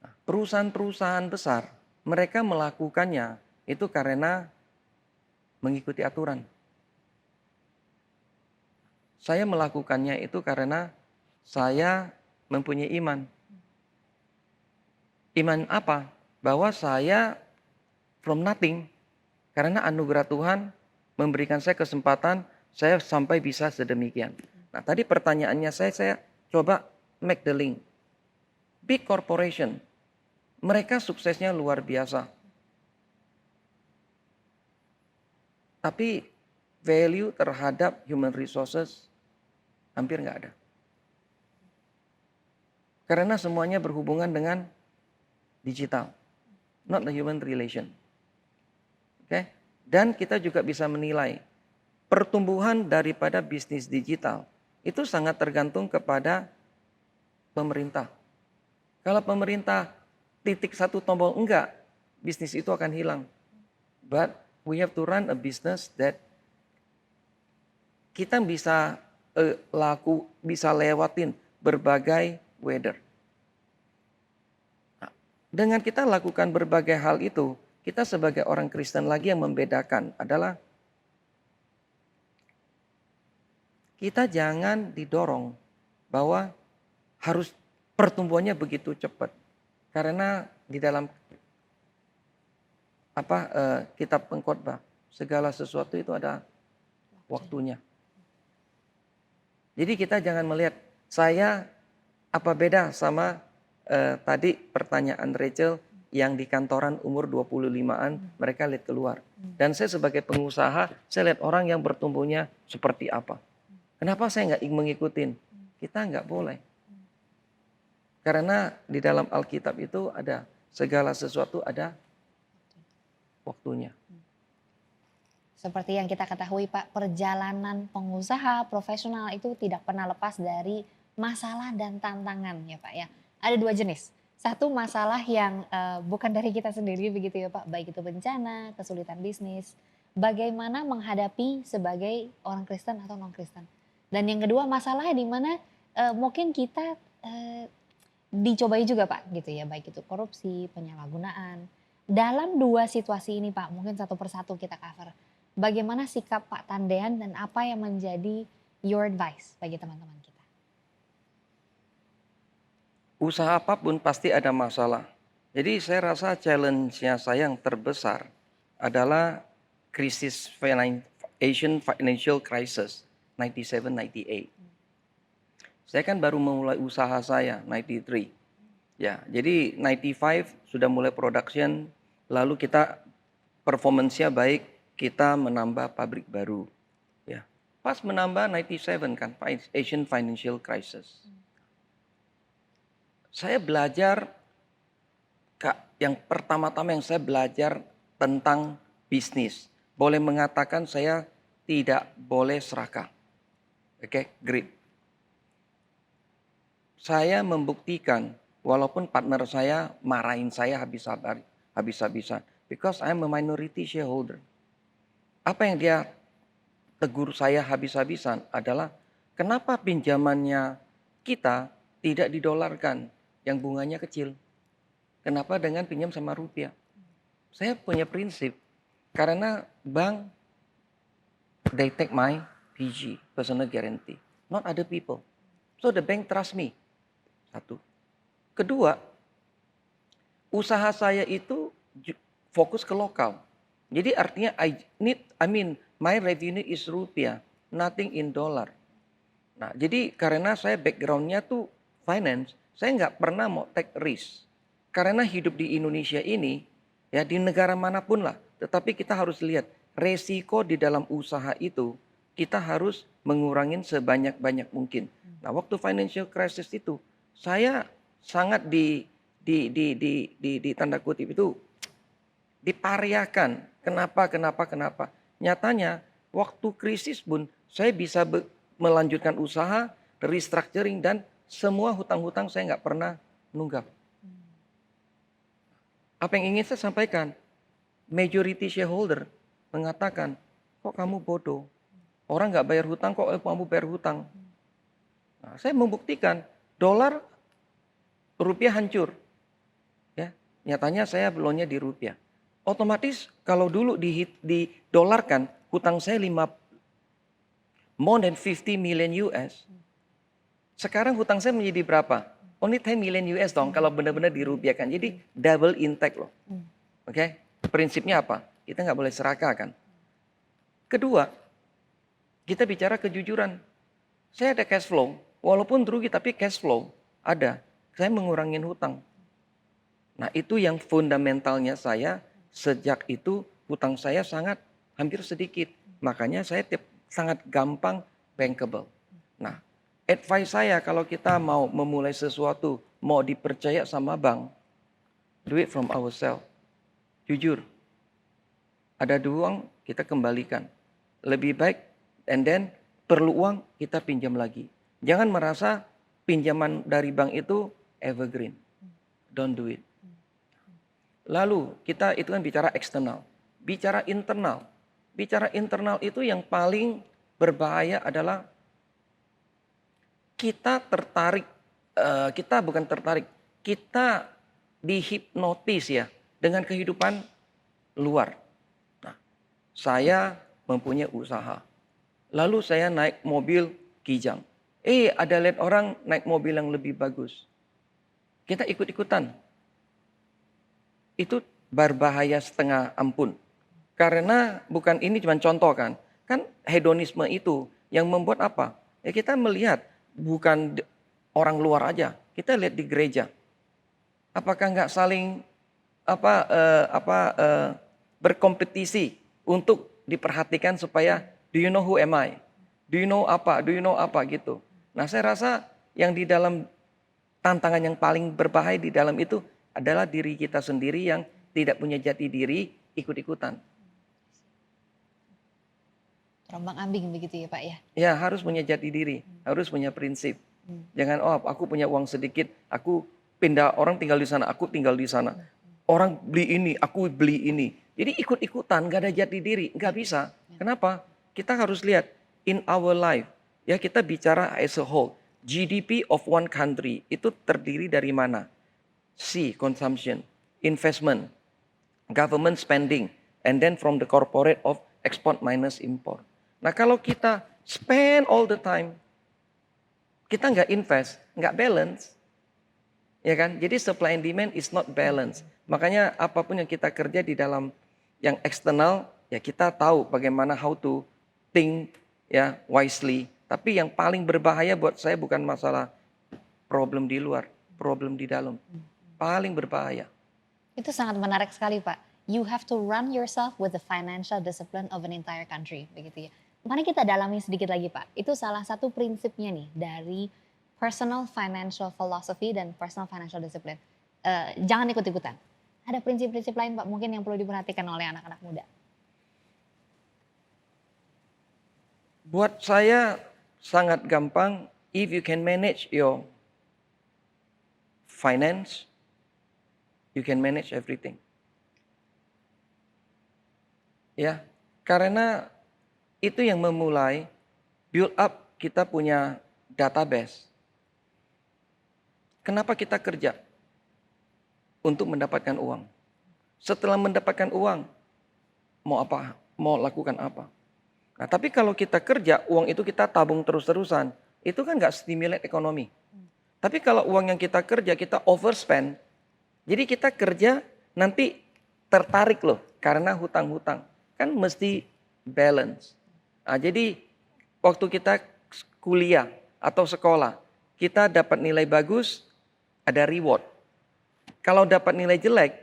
Speaker 2: Nah, perusahaan-perusahaan besar, mereka melakukannya itu karena mengikuti aturan. Saya melakukannya itu karena saya mempunyai iman. Iman apa? Bahwa saya from nothing, karena anugerah Tuhan memberikan saya kesempatan, saya sampai bisa sedemikian. Nah, tadi pertanyaannya saya coba make the link. Big corporation, mereka suksesnya luar biasa. Tapi value terhadap human resources hampir nggak ada. Karena semuanya berhubungan dengan digital, not the human relation. Oke? Dan kita juga bisa menilai pertumbuhan daripada bisnis digital itu sangat tergantung kepada pemerintah. Kalau pemerintah titik satu tombol enggak, bisnis itu akan hilang. But we have to run a business that kita bisa bisa lewatin berbagai weather. Nah, dengan kita lakukan berbagai hal itu, kita sebagai orang Kristen lagi yang membedakan adalah kita jangan didorong bahwa harus pertumbuhannya begitu cepat. Karena di dalam kitab Pengkhotbah, segala sesuatu itu ada waktunya. Jadi kita jangan melihat saya apa beda sama tadi pertanyaan Rachel yang di kantoran umur 25-an mereka lihat keluar. Dan saya sebagai pengusaha, saya lihat orang yang bertumbuhnya seperti apa. Kenapa saya nggak mengikutin? Kita nggak boleh. Karena di dalam Alkitab itu ada segala sesuatu ada waktunya.
Speaker 1: Seperti yang kita ketahui Pak, perjalanan pengusaha profesional itu tidak pernah lepas dari masalah dan tantangan ya Pak ya. Ada dua jenis. Satu masalah yang bukan dari kita sendiri begitu ya Pak, baik itu bencana, kesulitan bisnis, bagaimana menghadapi sebagai orang Kristen atau non Kristen. Dan yang kedua masalah di mana mungkin kita dicobai juga Pak gitu ya, baik itu korupsi, penyalahgunaan. Dalam dua situasi ini Pak, mungkin satu persatu kita cover. Bagaimana sikap Pak Tandean dan apa yang menjadi your advice bagi teman-teman kita?
Speaker 2: Usaha apapun pasti ada masalah. Jadi saya rasa challenge-nya saya yang terbesar adalah krisis Asian financial crisis 97-98. Saya kan baru memulai usaha saya 93. Ya, jadi 95 sudah mulai production, lalu kita performance-nya baik, kita menambah pabrik baru. Ya. Pas menambah 97 kan Asian financial crisis. Saya belajar yang pertama-tama yang saya belajar tentang bisnis. Boleh mengatakan saya tidak boleh serakah. Oke, great. Saya membuktikan walaupun partner saya marahin saya habis-habisan. Because I'm a minority shareholder. Apa yang dia tegur saya habis-habisan adalah kenapa pinjamannya kita tidak didolarkan yang bunganya kecil. Kenapa dengan pinjam sama rupiah? Saya punya prinsip. Karena bank, they take my PG, personal guarantee. Not other people. So the bank trust me. Satu. Kedua, usaha saya itu fokus ke lokal. Jadi artinya my revenue is rupiah, nothing in dollar. Nah, jadi karena saya backgroundnya tuh finance, saya nggak pernah mau take risk. Karena hidup di Indonesia ini, ya di negara manapun lah, tetapi kita harus lihat resiko di dalam usaha itu, kita harus mengurangin sebanyak-banyak mungkin. Nah, waktu financial crisis itu, saya sangat di tanda kutip itu dipariakan. Kenapa? Nyatanya waktu krisis pun saya bisa melanjutkan usaha, restructuring dan semua hutang-hutang saya nggak pernah nunggak. Apa yang ingin saya sampaikan? Majority shareholder mengatakan, kok kamu bodoh? Orang nggak bayar hutang, kok kamu bayar hutang? Nah, saya membuktikan dolar rupiah hancur. Ya, nyatanya saya belonnya di rupiah. Otomatis kalau dulu didolarkan, hutang saya more than 50 million US. Sekarang hutang saya menjadi berapa? Only 10 million US dong kalau benar-benar dirupiahkan. Jadi double intake loh. Oke? Prinsipnya apa? Kita nggak boleh serakah kan. Kedua, kita bicara kejujuran. Saya ada cash flow, walaupun rugi tapi cash flow ada. Saya mengurangin hutang. Nah itu yang fundamentalnya saya, sejak itu hutang saya sangat hampir sedikit. Makanya saya sangat gampang bankable. Nah, advice saya kalau kita mau memulai sesuatu, mau dipercaya sama bank, do it from ourselves. Jujur, ada uang kita kembalikan. Lebih baik, and then perlu uang kita pinjam lagi. Jangan merasa pinjaman dari bank itu evergreen. Don't do it. Lalu kita itu kan bicara eksternal. Bicara internal. Bicara internal itu yang paling berbahaya adalah kita tertarik, kita dihipnotis ya dengan kehidupan luar. Nah, saya mempunyai usaha. Lalu saya naik mobil Kijang. Ada lihat orang naik mobil yang lebih bagus. Kita ikut-ikutan. Itu berbahaya setengah ampun. Karena bukan ini cuma contoh kan. Kan hedonisme itu yang membuat apa? Ya kita melihat bukan orang luar aja. Kita lihat di gereja. Apakah nggak saling berkompetisi untuk diperhatikan supaya do you know who am I? Do you know apa gitu. Nah saya rasa yang di dalam tantangan yang paling berbahaya di dalam itu adalah diri kita sendiri yang tidak punya jati diri, ikut-ikutan.
Speaker 1: Terombang-ambing begitu ya Pak ya?
Speaker 2: Ya harus punya jati diri, harus punya prinsip. Jangan aku punya uang sedikit, aku pindah, orang tinggal di sana, aku tinggal di sana. Orang beli ini, aku beli ini. Jadi ikut-ikutan, gak ada jati diri, gak bisa. Kenapa? Kita harus lihat in our life. Ya kita bicara as a whole. GDP of one country itu terdiri dari mana? C, consumption, investment, government spending, and then from the corporate of export minus import. Nah kalau kita spend all the time, kita nggak invest, nggak balance, ya kan? Jadi supply and demand is not balance. Makanya apapun yang kita kerja di dalam yang eksternal, ya kita tahu bagaimana how to think ya wisely. Tapi yang paling berbahaya buat saya bukan masalah problem di luar, problem di dalam. Paling berbahaya.
Speaker 1: Itu sangat menarik sekali Pak. You have to run yourself with the financial discipline of an entire country, begitu ya. Mari kita dalami sedikit lagi Pak. Itu salah satu prinsipnya nih dari personal financial philosophy dan personal financial discipline. Jangan ikut-ikutan. Ada prinsip-prinsip lain Pak mungkin yang perlu diperhatikan oleh anak-anak muda.
Speaker 2: Buat saya sangat gampang, if you can manage your finance, you can manage everything. Ya, karena itu yang memulai build up kita punya database. Kenapa kita kerja? Untuk mendapatkan uang. Setelah mendapatkan uang, mau apa? Mau lakukan apa? Nah, tapi kalau kita kerja, uang itu kita tabung terus-terusan, itu kan nggak stimulate ekonomi. Tapi kalau uang yang kita kerja, kita overspend, jadi kita kerja nanti tertarik loh karena hutang-hutang. Kan mesti balance. Nah, jadi waktu kita kuliah atau sekolah, kita dapat nilai bagus, ada reward. Kalau dapat nilai jelek,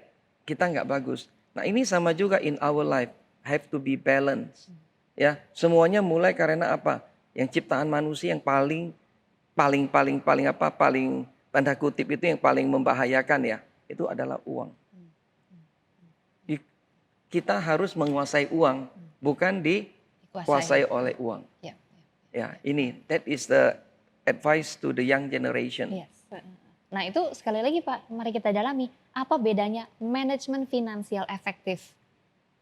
Speaker 2: kita nggak bagus. Nah ini sama juga in our life, have to be balanced. Ya, semuanya mulai karena apa? Yang ciptaan manusia yang paling tanda kutip itu yang paling membahayakan ya, itu adalah uang. kita harus menguasai uang, bukan
Speaker 1: Dikuasai.
Speaker 2: dikuasai oleh uang.
Speaker 1: Ya.
Speaker 2: Ya, ini that is the advice to the young generation.
Speaker 1: Yes. Nah itu sekali lagi Pak, mari kita dalami. Apa bedanya manajemen finansial efektif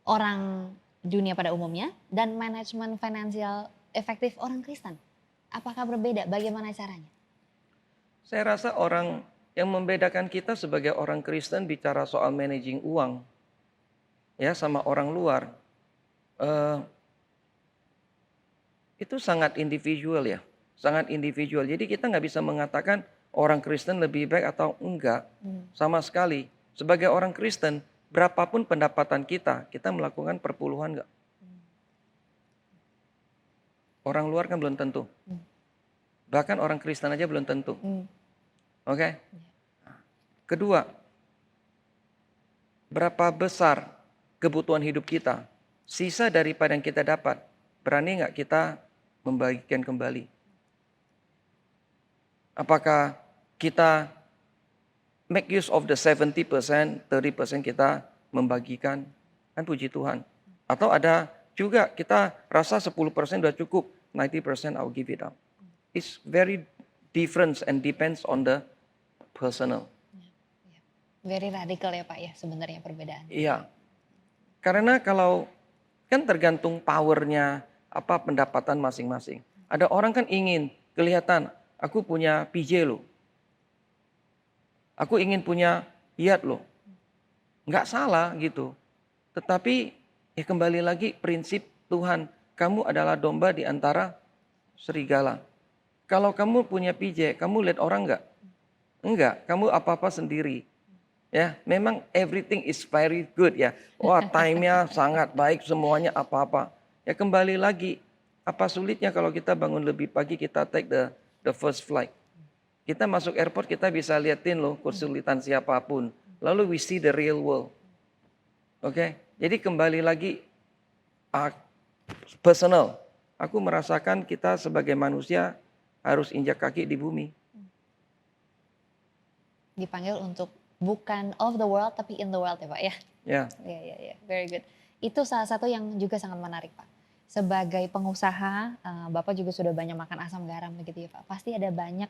Speaker 1: orang dunia pada umumnya dan manajemen finansial efektif orang Kristen? Apakah berbeda? Bagaimana caranya?
Speaker 2: Saya rasa orang yang membedakan kita sebagai orang Kristen bicara soal managing uang, ya sama orang luar, eh, itu sangat individual ya, sangat individual. Jadi kita nggak bisa mengatakan orang Kristen lebih baik atau enggak, sama sekali. Sebagai orang Kristen, berapapun pendapatan kita melakukan perpuluhan enggak. Orang luar kan belum tentu. Bahkan orang Kristen aja belum tentu. Oke? Kedua, berapa besar kebutuhan hidup kita? Sisa daripada yang kita dapat, berani nggak kita membagikan kembali? Apakah kita make use of the 70%, 30% kita membagikan? Kan puji Tuhan. Atau ada juga kita rasa 10% sudah cukup, 90% I'll give it up. It's very different and depends on the personal.
Speaker 1: Very radikal ya Pak ya sebenarnya perbedaan.
Speaker 2: Iya. Karena kalau kan tergantung powernya apa pendapatan masing-masing. Ada orang kan ingin kelihatan aku punya PJ loh. Aku ingin punya yacht loh. Nggak salah gitu. Tetapi ya kembali lagi prinsip Tuhan. Kamu adalah domba di antara serigala. Kalau kamu punya PJ, kamu lihat orang nggak? Enggak, kamu apa-apa sendiri. Ya, memang everything is very good ya. Wah, time-nya sangat baik, semuanya apa-apa. Ya kembali lagi, apa sulitnya kalau kita bangun lebih pagi, kita take the first flight. Kita masuk airport, kita bisa liatin loh kesulitan siapapun. Lalu we see the real world. Oke, jadi kembali lagi personal. Aku merasakan kita sebagai manusia harus injak kaki di bumi.
Speaker 1: Dipanggil untuk bukan of the world tapi in the world ya Pak ya.
Speaker 2: Ya.
Speaker 1: Ya, very good. Itu salah satu yang juga sangat menarik Pak. Sebagai pengusaha, Bapak juga sudah banyak makan asam garam begitu ya Pak. Pasti ada banyak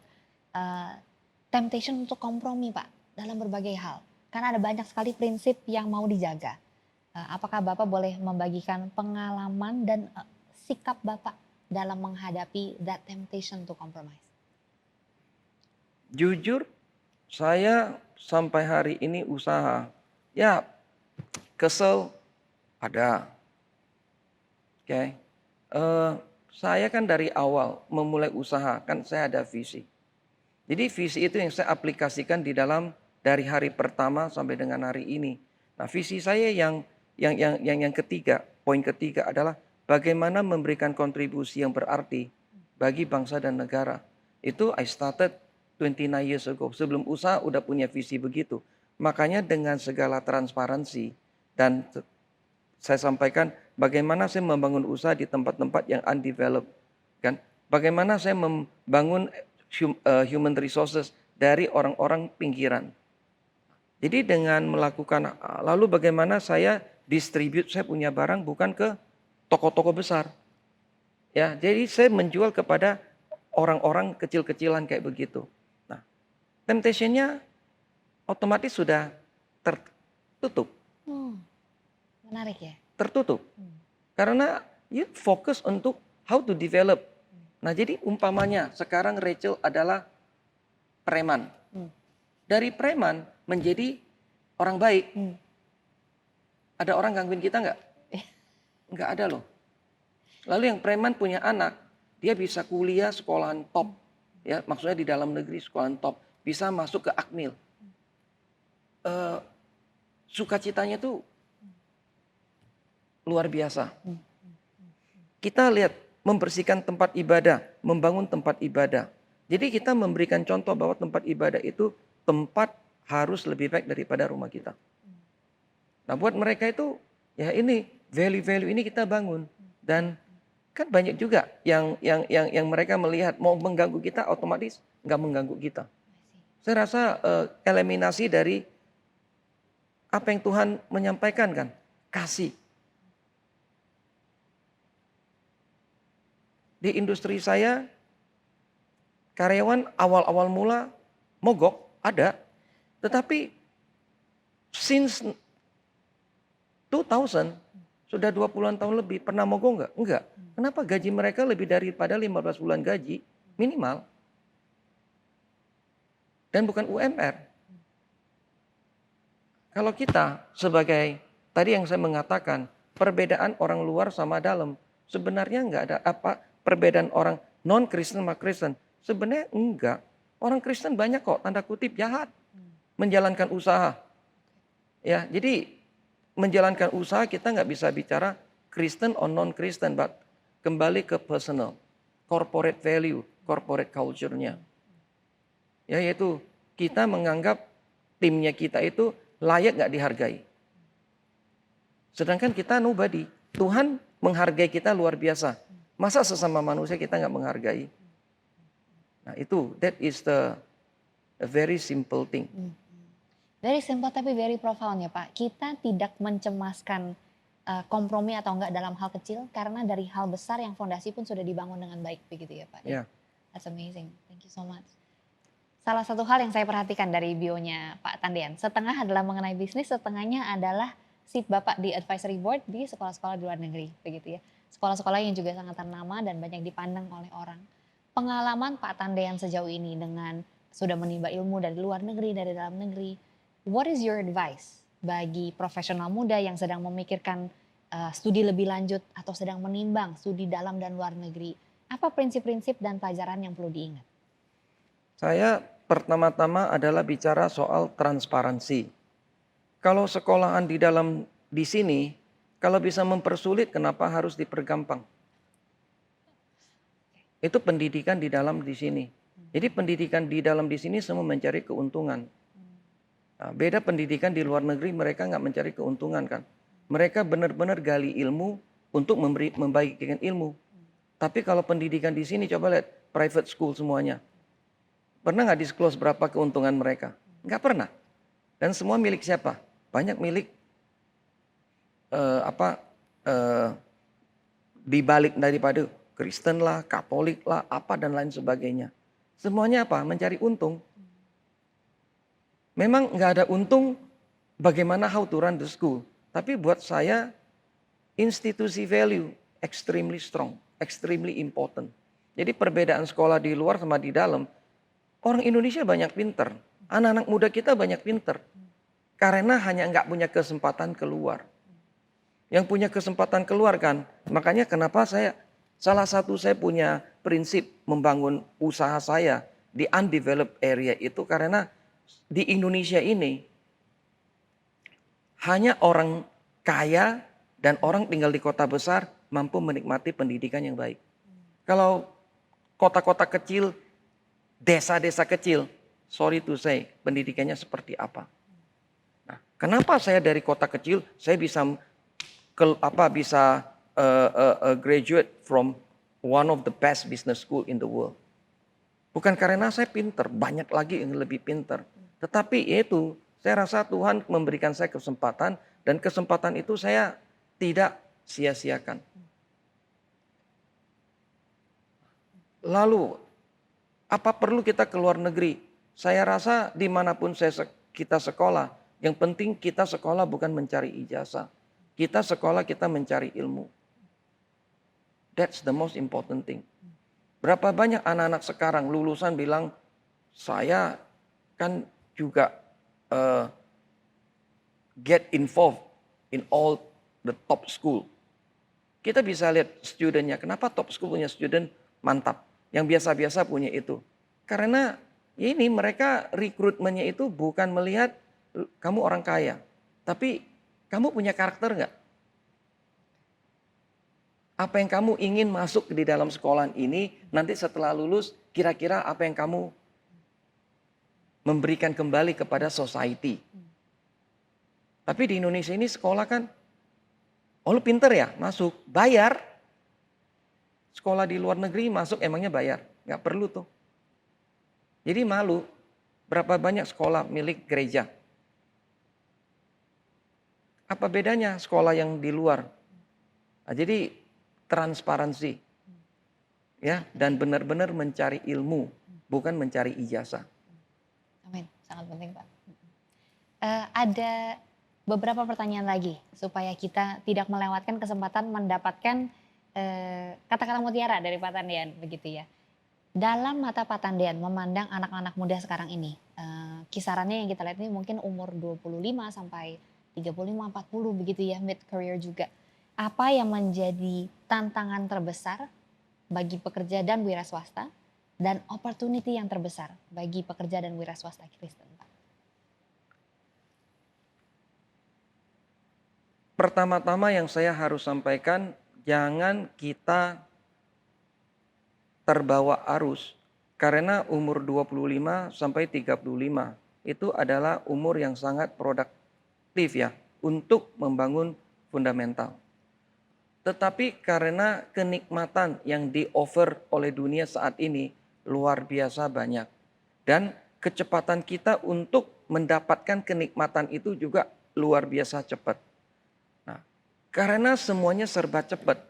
Speaker 1: temptation untuk kompromi Pak dalam berbagai hal. Karena ada banyak sekali prinsip yang mau dijaga. Apakah Bapak boleh membagikan pengalaman dan sikap Bapak dalam menghadapi that temptation to compromise?
Speaker 2: Jujur, saya sampai hari ini usaha. Ya, kesel ada. Oke. Saya kan dari awal memulai usaha, kan saya ada visi. Jadi visi itu yang saya aplikasikan di dalam dari hari pertama sampai dengan hari ini. Nah, visi saya yang ketiga, poin ketiga adalah bagaimana memberikan kontribusi yang berarti bagi bangsa dan negara. Itu I started 29 years ago. Sebelum usaha udah punya visi begitu. Makanya dengan segala transparansi dan saya sampaikan bagaimana saya membangun usaha di tempat-tempat yang undeveloped. Kan? Bagaimana saya membangun human resources dari orang-orang pinggiran. Jadi dengan melakukan, lalu bagaimana saya distribute, saya punya barang bukan ke toko-toko besar. Ya, jadi saya menjual kepada orang-orang kecil-kecilan kayak begitu. Nah, temptation-nya otomatis sudah tertutup.
Speaker 1: Menarik ya.
Speaker 2: Tertutup. Karena you fokus untuk how to develop. Nah, jadi umpamanya sekarang Rachel adalah preman. Dari preman menjadi orang baik. Ada orang gangguin kita nggak? Nggak ada loh. Lalu yang preman punya anak, dia bisa kuliah sekolahan top. Ya, maksudnya di dalam negeri sekolahan top. Bisa masuk ke Akmil. Sukacitanya tuh luar biasa. Kita lihat membersihkan tempat ibadah, membangun tempat ibadah. Jadi kita memberikan contoh bahwa tempat ibadah itu tempat harus lebih baik daripada rumah kita. Nah, buat mereka itu ya ini value-value ini kita bangun. Dan kan banyak juga yang mereka melihat mau mengganggu kita otomatis nggak mengganggu kita. Saya rasa eliminasi dari apa yang Tuhan menyampaikan kan. kasih. Di industri saya, karyawan awal-awal mula mogok, ada. Tetapi since 2000, sudah 20-an tahun lebih, pernah mogok nggak? Enggak. Kenapa gaji mereka lebih daripada 15 bulan gaji minimal? Dan bukan UMR. Kalau kita sebagai, tadi yang saya mengatakan, perbedaan orang luar sama dalam, sebenarnya nggak ada apa perbedaan orang non-Kristen sama Kristen. Sebenarnya enggak. Orang Kristen banyak kok, tanda kutip, jahat. Menjalankan usaha. Ya, jadi menjalankan usaha kita nggak bisa bicara Kristen or non-Kristen, but kembali ke personal, corporate value, corporate culture-nya. Ya, yaitu kita menganggap timnya kita itu layak nggak dihargai. Sedangkan kita nobody. Tuhan menghargai kita luar biasa. Masa sesama manusia kita nggak menghargai? Nah itu, that is the a very simple thing.
Speaker 1: Very simple tapi very profound ya Pak. Kita tidak mencemaskan kompromi atau enggak dalam hal kecil karena dari hal besar yang fondasi pun sudah dibangun dengan baik begitu ya Pak.
Speaker 2: Ya.
Speaker 1: That's amazing. Thank you so much. Salah satu hal yang saya perhatikan dari bionya Pak Tandean, setengah adalah mengenai bisnis, setengahnya adalah seat Bapak di advisory board di sekolah-sekolah di luar negeri begitu ya. Sekolah-sekolah yang juga sangat ternama dan banyak dipandang oleh orang. Pengalaman Pak Tandean sejauh ini dengan sudah menimba ilmu dari luar negeri, dari dalam negeri, what is your advice bagi profesional muda yang sedang memikirkan studi lebih lanjut atau sedang menimbang studi dalam dan luar negeri? Apa prinsip-prinsip dan pelajaran yang perlu diingat?
Speaker 2: Saya pertama-tama adalah bicara soal transparansi. Kalau sekolahan di sini, kalau bisa mempersulit, kenapa harus dipergampang? Itu pendidikan di dalam di sini. Jadi pendidikan di dalam di sini semua mencari keuntungan. Nah, beda pendidikan di luar negeri, mereka nggak mencari keuntungan kan. Mereka benar-benar gali ilmu untuk membagikan ilmu. Tapi kalau pendidikan di sini, coba lihat private school semuanya. Pernah nggak disclose berapa keuntungan mereka? Nggak pernah. Dan semua milik siapa? Banyak milik dibalik daripada Kristen lah, Katolik lah, apa dan lain sebagainya. Semuanya apa? Mencari untung. Memang nggak ada untung bagaimana how to run the school. Tapi buat saya institusi value extremely strong, extremely important. Jadi perbedaan sekolah di luar sama di dalam, orang Indonesia banyak pinter, anak-anak muda kita banyak pinter. Karena hanya nggak punya kesempatan keluar. Yang punya kesempatan keluar kan, makanya kenapa salah satu saya punya prinsip membangun usaha saya di undeveloped area itu karena di Indonesia ini hanya orang kaya dan orang tinggal di kota besar mampu menikmati pendidikan yang baik. Kalau kota-kota kecil, desa-desa kecil, sorry to say, pendidikannya seperti apa? Nah, kenapa saya dari kota kecil saya bisa graduate from one of the best business school in the world? Bukan karena saya pinter, banyak lagi yang lebih pinter. Tetapi itu saya rasa Tuhan memberikan saya kesempatan dan kesempatan itu saya tidak sia-siakan. Lalu apa perlu kita ke luar negeri? Saya rasa dimanapun kita sekolah, yang penting kita sekolah bukan mencari ijazah. Kita sekolah, kita mencari ilmu. That's the most important thing. Berapa banyak anak-anak sekarang lulusan bilang, saya kan juga get involved in all the top school. Kita bisa lihat studentnya, kenapa top school punya student mantap. Yang biasa-biasa punya itu. Karena ini mereka rekrutmennya itu bukan melihat kamu orang kaya. Tapi kamu punya karakter nggak? Apa yang kamu ingin masuk di dalam sekolahan ini, nanti setelah lulus, kira-kira apa yang kamu memberikan kembali kepada society. Tapi di Indonesia ini sekolah kan, oh lu pinter ya, masuk, bayar. Sekolah di luar negeri masuk emangnya bayar, nggak perlu tuh. Jadi malu, berapa banyak sekolah milik gereja. Apa bedanya sekolah yang di luar? Nah, jadi transparansi ya dan benar-benar mencari ilmu, bukan mencari ijazah.
Speaker 1: Amin, sangat penting Pak. Ada beberapa pertanyaan lagi supaya kita tidak melewatkan kesempatan mendapatkan kata-kata mutiara dari Pak Tandian begitu ya. Dalam mata Pak Tandian memandang anak-anak muda sekarang ini, kisarannya yang kita lihat ini mungkin umur 25 sampai 35, 40 begitu ya, mid career juga. Apa yang menjadi tantangan terbesar bagi pekerja dan wira swasta dan opportunity yang terbesar bagi pekerja dan wira swasta Kristen, Pak?
Speaker 2: Pertama-tama yang saya harus sampaikan, jangan kita terbawa arus karena umur 25 sampai 35 itu adalah umur yang sangat produktif ya untuk membangun fundamental. Tetapi karena kenikmatan yang di-offer oleh dunia saat ini luar biasa banyak. Dan kecepatan kita untuk mendapatkan kenikmatan itu juga luar biasa cepat. Nah, karena semuanya serba cepat,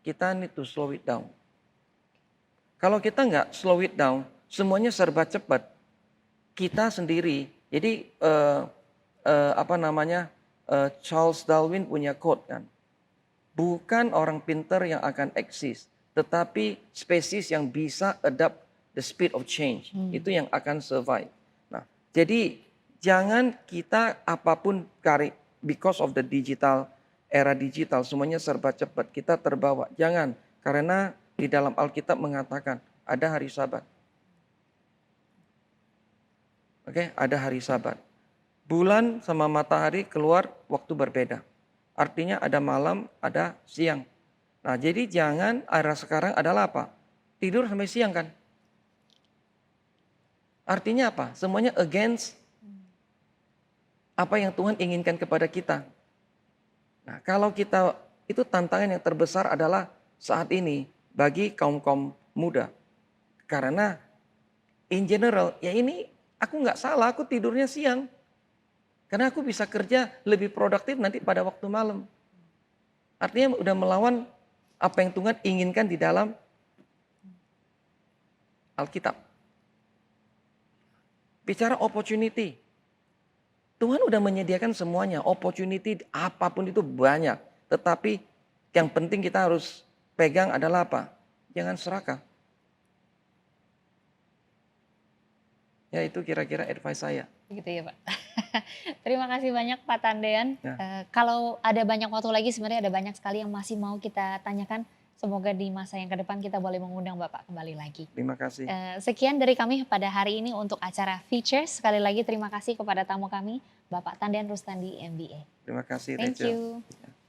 Speaker 2: kita need to slow it down. Kalau kita nggak slow it down, semuanya serba cepat, kita sendiri. Jadi Charles Darwin punya quote kan, bukan orang pintar yang akan eksis, tetapi spesies yang bisa adapt the speed of change. Itu yang akan survive. Nah, jadi jangan kita apapun because of the digital, era digital, semuanya serba cepat, kita terbawa. Jangan, karena di dalam Alkitab mengatakan ada hari Sabat. Oke, ada hari Sabat. Bulan sama matahari keluar waktu berbeda. Artinya ada malam, ada siang. Nah, jadi jangan era sekarang adalah apa? Tidur sampai siang kan? Artinya apa? Semuanya against apa yang Tuhan inginkan kepada kita. Nah, kalau kita, itu tantangan yang terbesar adalah saat ini bagi kaum-kaum muda. Karena in general, ya ini aku nggak salah, aku tidurnya siang. Karena aku bisa kerja lebih produktif nanti pada waktu malam. Artinya udah melawan apa yang Tuhan inginkan di dalam Alkitab. Bicara opportunity. Tuhan udah menyediakan semuanya. Opportunity apapun itu banyak. Tetapi yang penting kita harus pegang adalah apa? Jangan serakah. Ya itu kira-kira advice saya.
Speaker 1: Begitu ya Pak. Terima kasih banyak Pak Tandean.
Speaker 2: Ya.
Speaker 1: Kalau ada banyak waktu lagi sebenarnya ada banyak sekali yang masih mau kita tanyakan. Semoga di masa yang ke depan kita boleh mengundang Bapak kembali lagi.
Speaker 2: Terima kasih.
Speaker 1: Sekian dari kami pada hari ini untuk acara Features. Sekali lagi terima kasih kepada tamu kami Bapak Tandean Rustandi MBA.
Speaker 2: Terima kasih
Speaker 1: Thank
Speaker 2: Rachel.
Speaker 1: you.